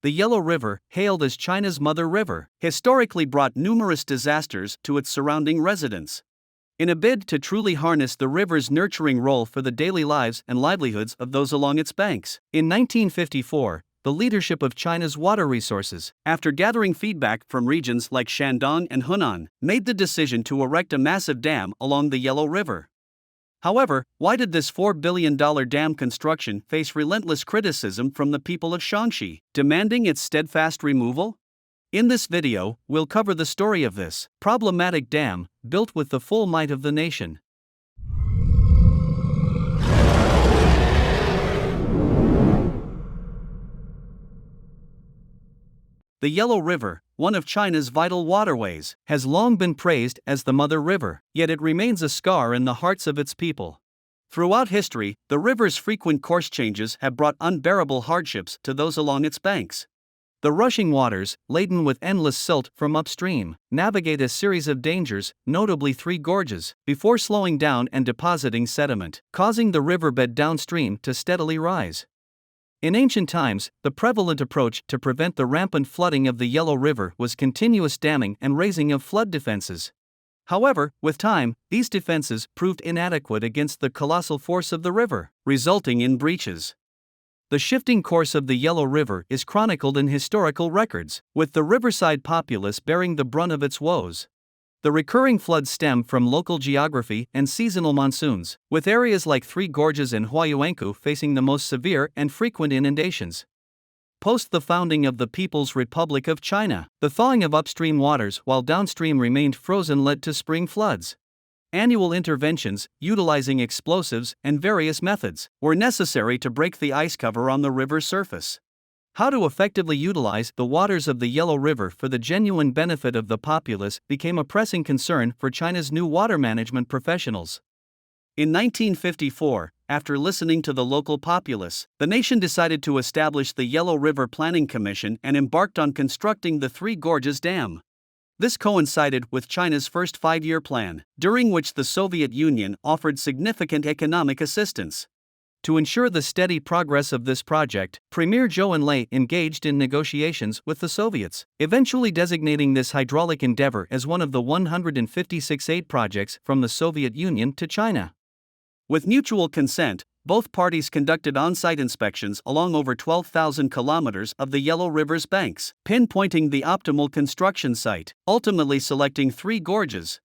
The Yellow River, hailed as China's Mother River, historically brought numerous disasters to its surrounding residents. In a bid to truly harness the river's nurturing role for the daily lives and livelihoods of those along its banks, in 1954, the leadership of China's water resources, after gathering feedback from regions like Shandong and Henan, made the decision to erect a massive dam along the Yellow River. However, why did this $4 billion dam construction face relentless criticism from the people of Shaanxi, demanding its steadfast removal? In this video, we'll cover the story of this problematic dam, built with the full might of the nation. The Yellow River, one of China's vital waterways, has long been praised as the Mother River, yet it remains a scar in the hearts of its people. Throughout history, the river's frequent course changes have brought unbearable hardships to those along its banks. The rushing waters, laden with endless silt from upstream, navigate a series of dangers, notably three gorges, before slowing down and depositing sediment, causing the riverbed downstream to steadily rise. In ancient times, the prevalent approach to prevent the rampant flooding of the Yellow River was continuous damming and raising of flood defenses. However, with time, these defenses proved inadequate against the colossal force of the river, resulting in breaches. The shifting course of the Yellow River is chronicled in historical records, with the riverside populace bearing the brunt of its woes. The recurring floods stem from local geography and seasonal monsoons, with areas like Three Gorges and Huayuankou facing the most severe and frequent inundations. Post the founding of the People's Republic of China, the thawing of upstream waters while downstream remained frozen led to spring floods. Annual interventions, utilizing explosives and various methods, were necessary to break the ice cover on the river's surface. How to effectively utilize the waters of the Yellow River for the genuine benefit of the populace became a pressing concern for China's new water management professionals. In 1954, after listening to the local populace, the nation decided to establish the Yellow River Planning Commission and embarked on constructing the Three Gorges Dam. This coincided with China's first five-year plan, during which the Soviet Union offered significant economic assistance. To ensure the steady progress of this project, Premier Zhou Enlai engaged in negotiations with the Soviets, eventually designating this hydraulic endeavor as one of the 156 aid projects from the Soviet Union to China. With mutual consent, both parties conducted on-site inspections along over 12,000 kilometers of the Yellow River's banks, pinpointing the optimal construction site, ultimately selecting Three Gorges.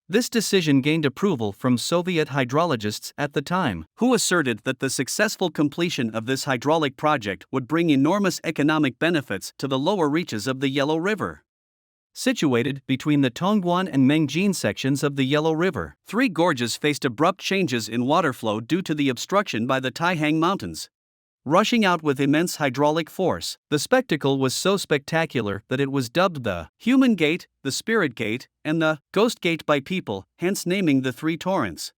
This decision gained approval from Soviet hydrologists at the time, who asserted that the successful completion of this hydraulic project would bring enormous economic benefits to the lower reaches of the Yellow River. Situated between the Tongguan and Mengjin sections of the Yellow River, Three Gorges faced abrupt changes in water flow due to the obstruction by the Taihang Mountains. Rushing out with immense hydraulic force, the spectacle was so spectacular that it was dubbed the Human Gate, the Spirit Gate, and the Ghost Gate by people, hence naming the three torrents.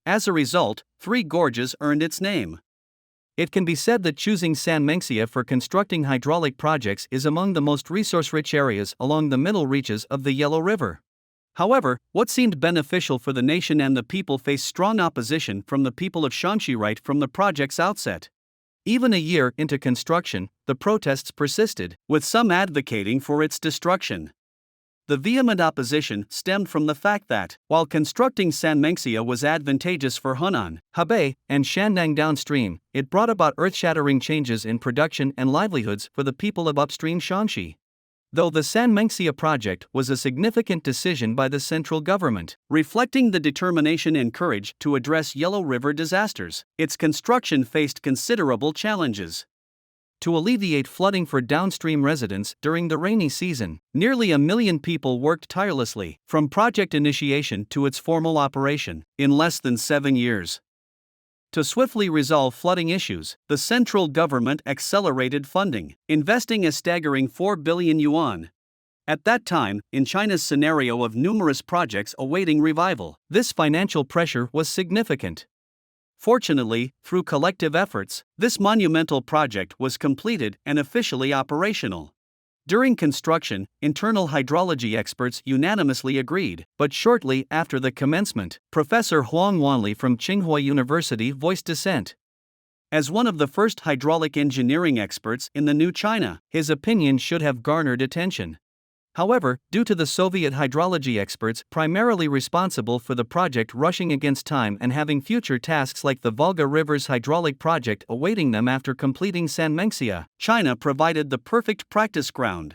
As a result, Three Gorges earned its name. It can be said that choosing Shaanxi for constructing hydraulic projects is among the most resource-rich areas along the middle reaches of the Yellow River. However, what seemed beneficial for the nation and the people faced strong opposition from the people of Shaanxi right from the project's outset. Even a year into construction, the protests persisted, with some advocating for its destruction. The vehement opposition stemmed from the fact that, while constructing Shaanxi was advantageous for Henan, Hebei, and Shandong downstream, it brought about earth-shattering changes in production and livelihoods for the people of upstream Shaanxi. Though the Shaanxi project was a significant decision by the central government, reflecting the determination and courage to address Yellow River disasters, its construction faced considerable challenges. To alleviate flooding for downstream residents during the rainy season, nearly 1 million people worked tirelessly, from project initiation to its formal operation, in less than 7 years. To swiftly resolve flooding issues, the central government accelerated funding, investing a staggering 4 billion yuan. At that time, in China's scenario of numerous projects awaiting revival, this financial pressure was significant. Fortunately, through collective efforts, this monumental project was completed and officially operational. During construction, internal hydrology experts unanimously agreed, but shortly after the commencement, Professor Huang Wanli from Tsinghua University voiced dissent. As one of the first hydraulic engineering experts in the new China, his opinion should have garnered attention. However, due to the Soviet hydrology experts primarily responsible for the project rushing against time and having future tasks like the Volga River's hydraulic project awaiting them after completing Sanmenxia, China provided the perfect practice ground.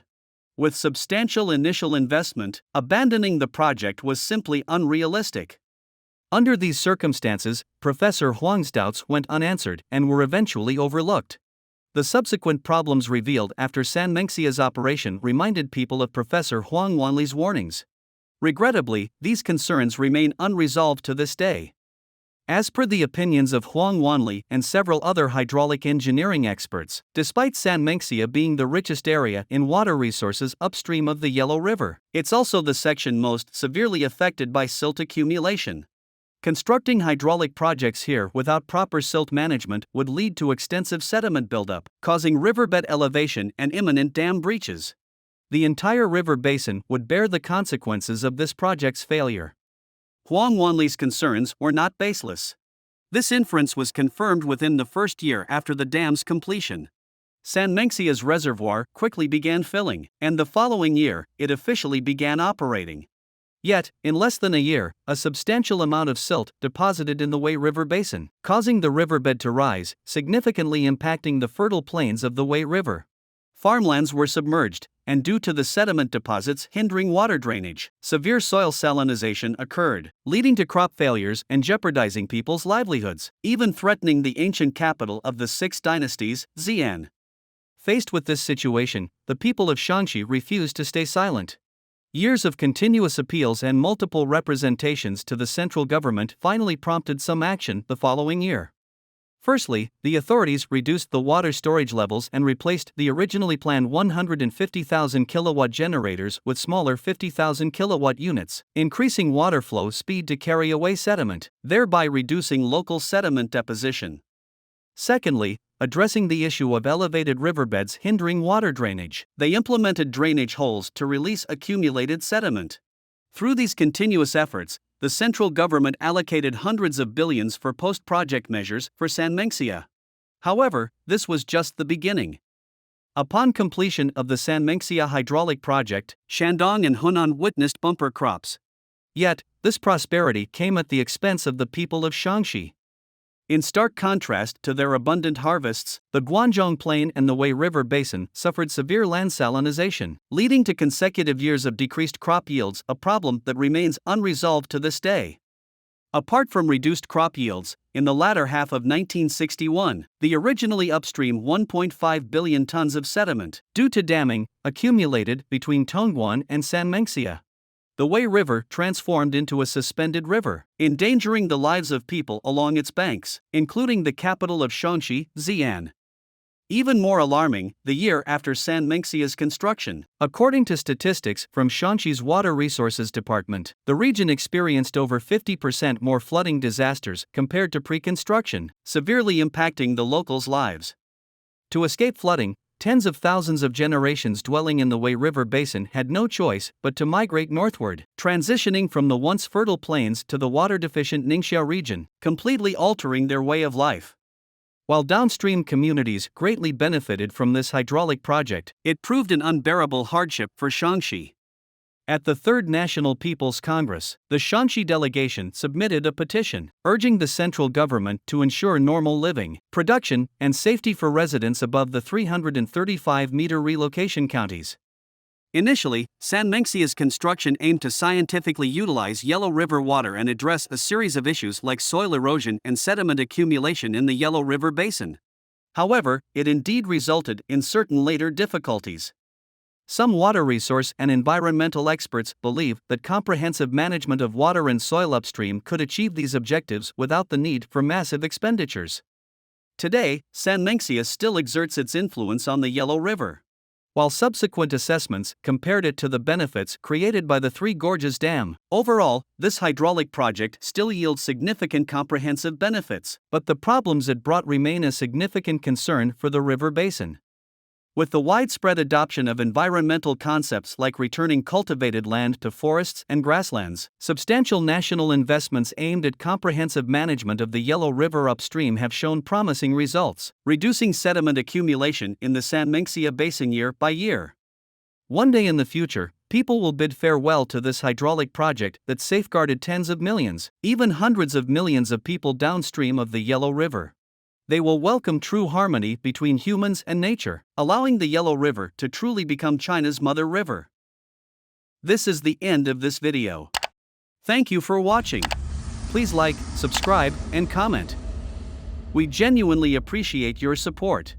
With substantial initial investment, abandoning the project was simply unrealistic. Under these circumstances, Professor Huang's doubts went unanswered and were eventually overlooked. The subsequent problems revealed after Sanmenxia's operation reminded people of Professor Huang Wanli's warnings. Regrettably, these concerns remain unresolved to this day. As per the opinions of Huang Wanli and several other hydraulic engineering experts, despite Sanmenxia being the richest area in water resources upstream of the Yellow River, it's also the section most severely affected by silt accumulation. Constructing hydraulic projects here without proper silt management would lead to extensive sediment buildup, causing riverbed elevation and imminent dam breaches. The entire river basin would bear the consequences of this project's failure. Huang Wanli's concerns were not baseless. This inference was confirmed within the first year after the dam's completion. Sanmenxia's reservoir quickly began filling, and the following year, it officially began operating. Yet, in less than a year, a substantial amount of silt deposited in the Wei River basin, causing the riverbed to rise, significantly impacting the fertile plains of the Wei River. Farmlands were submerged, and due to the sediment deposits hindering water drainage, severe soil salinization occurred, leading to crop failures and jeopardizing people's livelihoods, even threatening the ancient capital of the Six Dynasties, Xi'an. Faced with this situation, the people of Shaanxi refused to stay silent. Years of continuous appeals and multiple representations to the central government finally prompted some action the following year. Firstly, the authorities reduced the water storage levels and replaced the originally planned 150,000 kilowatt generators with smaller 50,000 kilowatt units, increasing water flow speed to carry away sediment, thereby reducing local sediment deposition. Secondly, addressing the issue of elevated riverbeds hindering water drainage, they implemented drainage holes to release accumulated sediment. Through these continuous efforts, the central government allocated hundreds of billions for post-project measures for Sanmenxia. However, this was just the beginning. Upon completion of the Sanmenxia hydraulic project, Shandong and Henan witnessed bumper crops. Yet, this prosperity came at the expense of the people of Shaanxi. In stark contrast to their abundant harvests, the Guangzhong Plain and the Wei River Basin suffered severe land salinization, leading to consecutive years of decreased crop yields, a problem that remains unresolved to this day. Apart from reduced crop yields, in the latter half of 1961, the originally upstream 1.5 billion tons of sediment, due to damming, accumulated between Tongguan and Sanmenxia. The Wei River transformed into a suspended river, endangering the lives of people along its banks, including the capital of Shaanxi, Xi'an. Even more alarming, the year after Sanmenxia's construction, according to statistics from Shaanxi's Water Resources Department, the region experienced over 50% more flooding disasters compared to pre-construction, severely impacting the locals' lives. To escape flooding, tens of thousands of generations dwelling in the Wei River Basin had no choice but to migrate northward, transitioning from the once fertile plains to the water-deficient Ningxia region, completely altering their way of life. While downstream communities greatly benefited from this hydraulic project, it proved an unbearable hardship for Shaanxi. At the Third National People's Congress, the Shaanxi delegation submitted a petition, urging the central government to ensure normal living, production, and safety for residents above the 335-meter relocation counties. Initially, Sanmenxia's construction aimed to scientifically utilize Yellow River water and address a series of issues like soil erosion and sediment accumulation in the Yellow River Basin. However, it indeed resulted in certain later difficulties. Some water resource and environmental experts believe that comprehensive management of water and soil upstream could achieve these objectives without the need for massive expenditures. Today, Sanmenxia still exerts its influence on the Yellow River. While subsequent assessments compared it to the benefits created by the Three Gorges Dam, overall, this hydraulic project still yields significant comprehensive benefits, but the problems it brought remain a significant concern for the river basin. With the widespread adoption of environmental concepts like returning cultivated land to forests and grasslands, substantial national investments aimed at comprehensive management of the Yellow River upstream have shown promising results, reducing sediment accumulation in the Shaanxi basin year by year. One day in the future, people will bid farewell to this hydraulic project that safeguarded tens of millions, even hundreds of millions of people downstream of the Yellow River. They will welcome true harmony between humans and nature, allowing the Yellow River to truly become China's mother river. This is the end of this video. Thank you for watching. Please like, subscribe, and comment. We genuinely appreciate your support.